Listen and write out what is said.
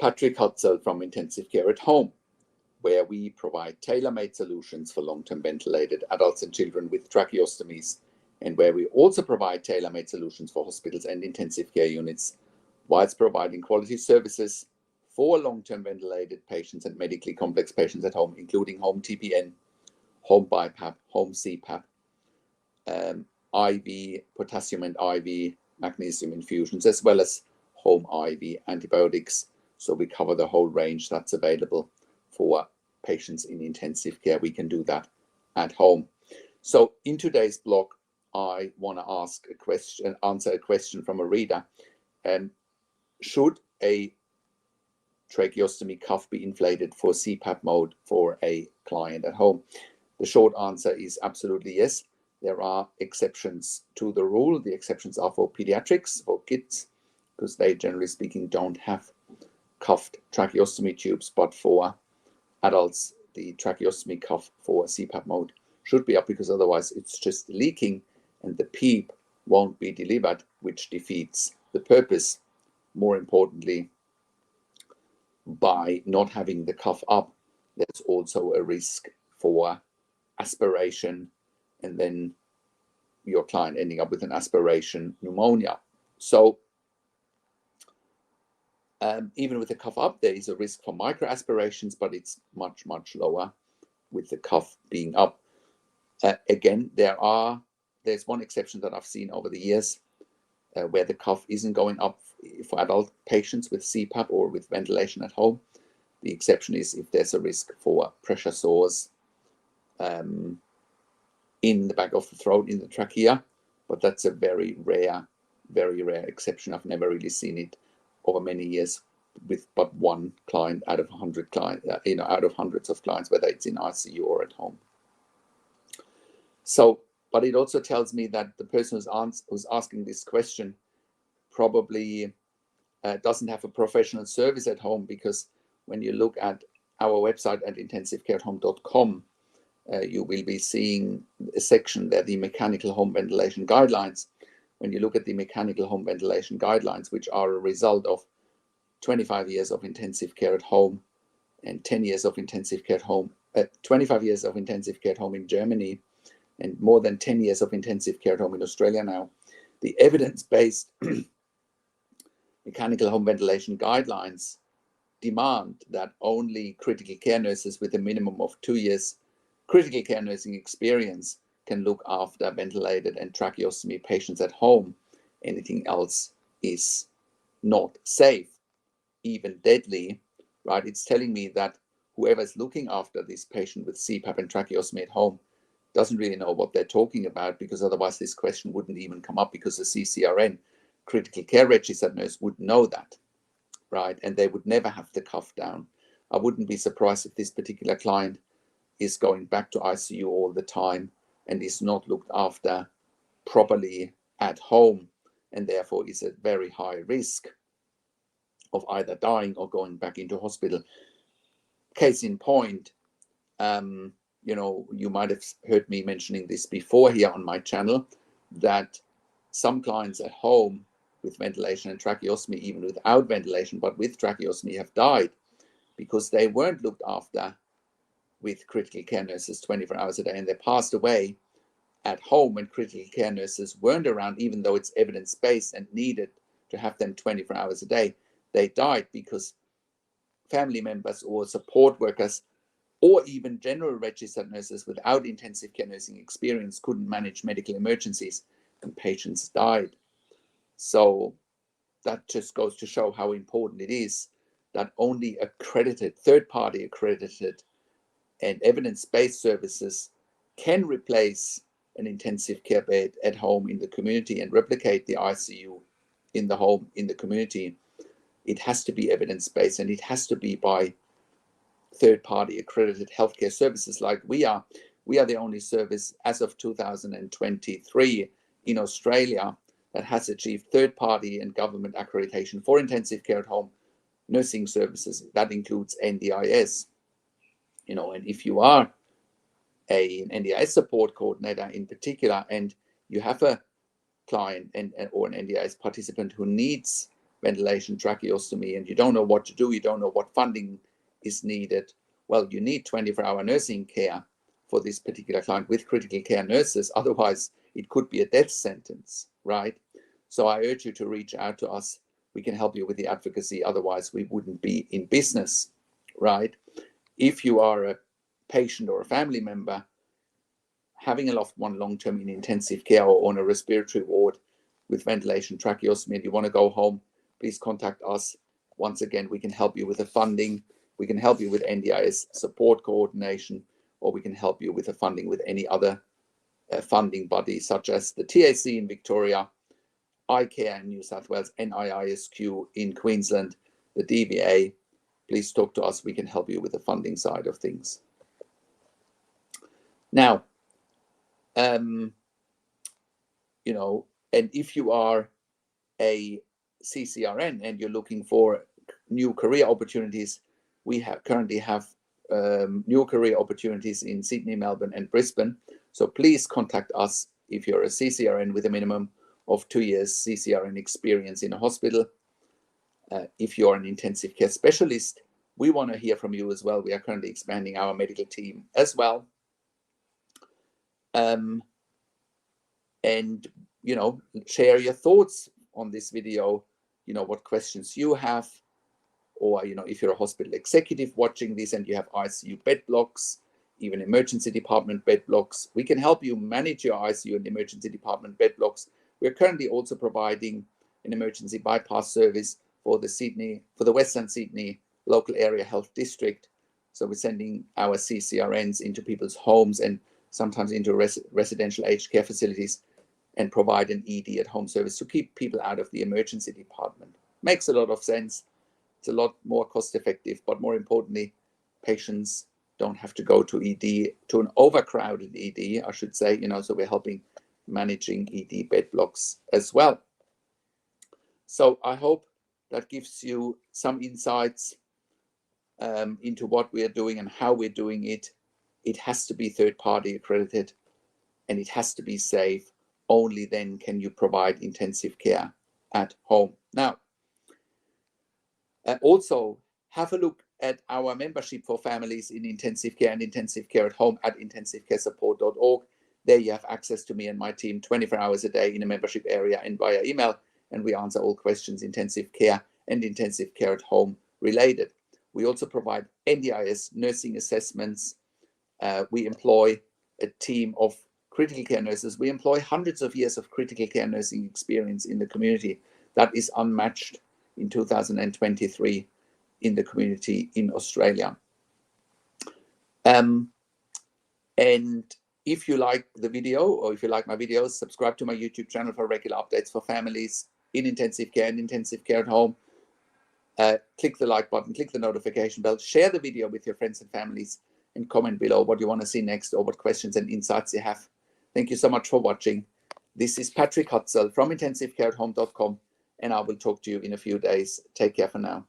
Patrik Hutzel from Intensive Care at Home, where we provide tailor-made solutions for long-term ventilated adults and children with tracheostomies, and where we also provide tailor-made solutions for hospitals and intensive care units, whilst providing quality services for long-term ventilated patients and medically complex patients at home, including Home TPN, Home BiPAP, Home CPAP, IV, potassium and IV magnesium infusions, as well as Home IV antibiotics. So we cover the whole range that's available for patients in intensive care. We can do that at home. So in today's blog, I want to answer a question from a reader. Should a tracheostomy cuff be inflated for CPAP mode for a client at home? The short answer is absolutely yes. There are exceptions to the rule. The exceptions are for pediatrics, for kids, because they, generally speaking, don't have cuffed tracheostomy tubes, but for adults, the tracheostomy cuff for CPAP mode should be up, because otherwise it's just leaking and the PEEP won't be delivered, which defeats the purpose. More importantly, by not having the cuff up, there's also a risk for aspiration, and then your client ending up with an aspiration pneumonia. So even with the cuff up, there is a risk for microaspirations, but it's much, much lower with the cuff being up. Again, there's one exception that I've seen over the years where the cuff isn't going up for adult patients with CPAP or with ventilation at home. The exception is if there's a risk for pressure sores in the back of the throat, in the trachea, but that's a very rare exception. I've never really seen it over many years with but one client out of 100 clients, out of hundreds of clients, whether it's in ICU or at home. So, but it also tells me that the person who's asking this question probably doesn't have a professional service at home, because when you look at our website at intensivecareathome.com, you will be seeing a section there, the mechanical home ventilation guidelines. When you look at the mechanical home ventilation guidelines, which are a result of 25 years of intensive care at home and 10 years of intensive care at home, 25 years of intensive care at home in Germany, and more than 10 years of intensive care at home in Australia now, the evidence-based mechanical home ventilation guidelines demand that only critical care nurses with a minimum of 2 years critical care nursing experience can look after ventilated and tracheostomy patients at home. Anything else is not safe, even deadly, right? It's telling me that whoever's looking after this patient with CPAP and tracheostomy at home doesn't really know what they're talking about, because otherwise this question wouldn't even come up, because the CCRN, critical care registered nurse, would know that, right? And they would never have the cuff down. I wouldn't be surprised if this particular client is going back to ICU all the time and is not looked after properly at home, and therefore is at very high risk of either dying or going back into hospital. Case in point, you might have heard me mentioning this before here on my channel, that some clients at home with ventilation and tracheostomy, even without ventilation, but with tracheostomy, have died because they weren't looked after with critical care nurses 24 hours a day, and they passed away at home when critical care nurses weren't around, even though it's evidence-based and needed to have them 24 hours a day. They died because family members or support workers or even general registered nurses without intensive care nursing experience couldn't manage medical emergencies, and patients died. So that just goes to show how important it is that only accredited, third-party accredited and evidence-based services can replace an intensive care bed at home in the community and replicate the ICU in the home in the community. It has to be evidence-based, and it has to be by third-party accredited healthcare services like we are. We are the only service as of 2023 in Australia that has achieved third-party and government accreditation for intensive care at home nursing services. That includes NDIS. And if you are an NDIS support coordinator in particular, and you have a client or an NDIS participant who needs ventilation, tracheostomy, and you don't know what to do, you don't know what funding is needed, well, you need 24-hour nursing care for this particular client with critical care nurses. Otherwise, it could be a death sentence, right? So I urge you to reach out to us. We can help you with the advocacy. Otherwise, we wouldn't be in business, right? If you are a patient or a family member having a loved one long-term in intensive care or on a respiratory ward with ventilation, tracheostomy, and you want to go home, please contact us. Once again, we can help you with the funding. We can help you with NDIS support coordination, or we can help you with the funding with any other funding body, such as the TAC in Victoria, iCare in New South Wales, NIISQ in Queensland, the DVA. Please talk to us. We can help you with the funding side of things. Now, you know, and if you are a CCRN and you're looking for new career opportunities, we currently have new career opportunities in Sydney, Melbourne, and Brisbane. So please contact us if you're a CCRN with a minimum of 2 years CCRN experience in a hospital. If you're an intensive care specialist, we want to hear from you as well. We are currently expanding our medical team as well. And, you know, share your thoughts on this video, you know, what questions you have, or, you know, if you're a hospital executive watching this and you have ICU bed blocks, even emergency department bed blocks, we can help you manage your ICU and emergency department bed blocks. We're currently also providing an emergency bypass service for the Western Sydney local area health district. So we're sending our CCRNs into people's homes and sometimes into residential aged care facilities and provide an ED at home service to keep people out of the emergency department. Makes a lot of sense. It's a lot more cost effective, but more importantly, patients don't have to go to ED, to an overcrowded ED, I should say, you know, so we're helping managing ED bed blocks as well. So I hope that gives you some insights into what we are doing and how we're doing it. It has to be third-party accredited and it has to be safe. Only then can you provide intensive care at home. Now, also have a look at our membership for families in intensive care and intensive care at home at intensivecaresupport.org. There you have access to me and my team 24 hours a day in a membership area and via email, and we answer all questions intensive care and intensive care at home related. We also provide NDIS nursing assessments. We employ a team of critical care nurses. We employ hundreds of years of critical care nursing experience in the community. That is unmatched in 2023 in the community in Australia. And if you like the video, or if you like my videos, subscribe to my YouTube channel for regular updates for families in intensive care and intensive care at home. Click the like button, click the notification bell, share the video with your friends and families, and comment below what you want to see next or what questions and insights you have. Thank you so much for watching. This is Patrik Hutzel from intensivecareathome.com, and I will talk to you in a few days. Take care for now.